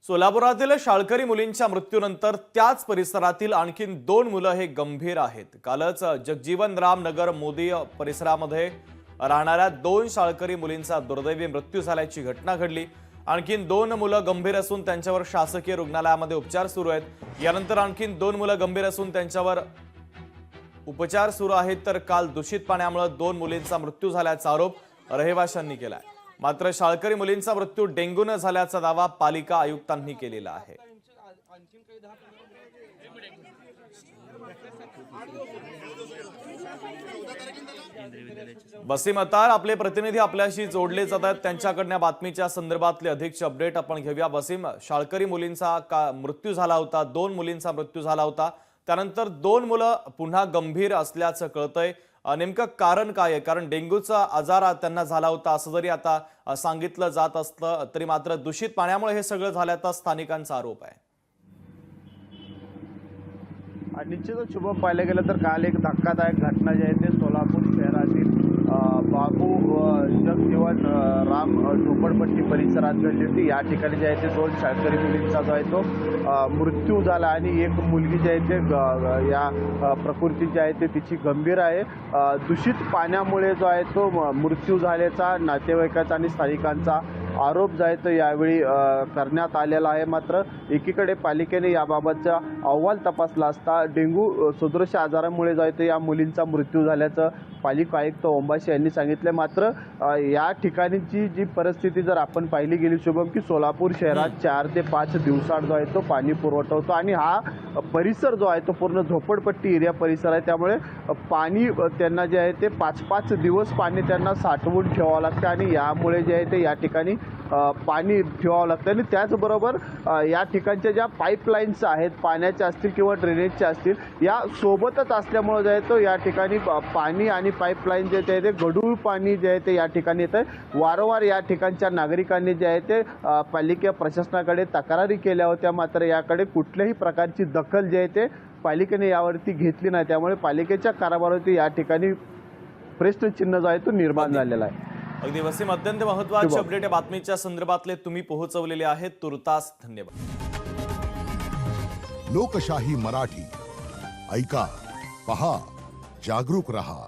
सोलापुरातील शाळकरी मुलींच्या मृत्यूनंतर त्याच परिसरातील आणखीन 2 मुलं हे गंभीर आहेत। कालच जगजीवनराम नगर मोदी परिसरामध्ये राहणाऱ्या 2 शाळकरी मुलींचा दुर्दैवी मृत्यू झाल्याची घटना घडली। आणखीन 2 मुलं गंभीर असून त्यांच्यावर शासकीय रुग्णालयामध्ये उपचार सुरू आहेत। यानंतर आणखीन 2 मुलं गंभीर असून त्यांच्यावर उपचार सुरू आहेत। तर काल दूषित पाण्यामुळे 2 मुलींचा मृत्यू झाल्याचा आरोप रहिवाशांनी केलाय। मात्र शाळकरी मुलींचा मृत्यू डेंग्यूने झाल्याचा दावा पालिका आयुक्तांनी केलेला आहे। वसीम अतार आपले प्रतिनिधी आपल्याशी जोडले जातात, त्यांच्याकडून बातमीच्या संदर्भातले अधिकचे अपडेट आपण घेऊया। वसीम, शाळकरी मुलींचा मृत्यू झाला होता, 2 मुलींचा मृत्यू झाला होता, त्यानंतर 2 मुलं पुन्हा गंभीर असल्याचं कळतंय। नेमकं कारण काय आहे? कारण डेंग्यूचा आजार त्यांना झाला होता असं जरी आता सांगितलं जात असलं तरी मात्र दूषित पाण्यामुळे हे सगळं झाल्याचा स्थानिकांचा आरोप आहे। निश्चितच शुभम, पाहिलं गेलं तर काल एक धक्कादायक घटना जी आहे ते सोलापूर शहरातील बाबू जगजीवन राम झोपडपट्टी परिसरात घडली होती। या ठिकाणी जे आहे ते 2 शाळकरी मुलींचा जो आहे तो मृत्यू झाला आणि एक मुलगी जी आहे ते या प्रकृती जी आहे ते तिची गंभीर आहे। दूषित पाण्यामुळे जो आहे तो मृत्यू झाल्याचा नातेवाईकांचा आणि स्थानिकांचा आरोप जो आहे तो यावेळी करण्यात आलेला आहे। मात्र एकीकडे पालिकेने याबाबतचा अहवाल तपासला असता डेंग्यू सदृश आजारामुळे जो आहे तो या मुलींचा मृत्यू झाल्याचं पालिका आयुक्त ओंबाशी यांनी सांगितले। मात्र या ठिकाणची जी परिस्थिती जर आपण पाहिली गेली शुभम, की सोलापूर शहरात 4 ते 5 दिवसाआड जो आहे तो पाणी पुरवठा होतो आणि हा परिसर जो आहे तो पूर्ण झोपडपट्टी एरिया परिसर आहे। त्यामुळे पाणी त्यांना जे आहे ते 5-5 दिवस पाणी त्यांना साठवून ठेवावं लागतं आणि यामुळे जे आहे ते या ठिकाणी पाणी ठेवावं लागतं। आणि त्याचबरोबर या ठिकाणच्या ज्या पाईपलाईन्स आहेत पाण्याच्या असतील किंवा ड्रेनेजच्या असतील, या सोबतच असल्यामुळे जे आहे तो या ठिकाणी पाणी आणि पाईपलाईन जे आहे ते गढूळ पाणी जे आहे ते या ठिकाणी येतं। वारंवार या ठिकाणच्या नागरिकांनी जे आहे ते पालिका प्रशासनाकडे तक्रारी केल्या होत्या, मात्र याकडे कुठल्याही प्रकारची दखल जी आहे ते पालिकेने यावरती घेतली नाही। त्यामुळे पालिकेच्या कारभारावरती या ठिकाणी प्रश्नचिन्ह जो आहे तो निर्माण झालेला आहे। अगदी वसीम, अत्यंत महत्त्वाचे अपडेट या बातमीच्या संदर्भातले तुम्ही पोहोचवलेले आहेत, तुर्तास धन्यवाद। लोकशाही मराठी ऐका, पहा, जागरूक रहा।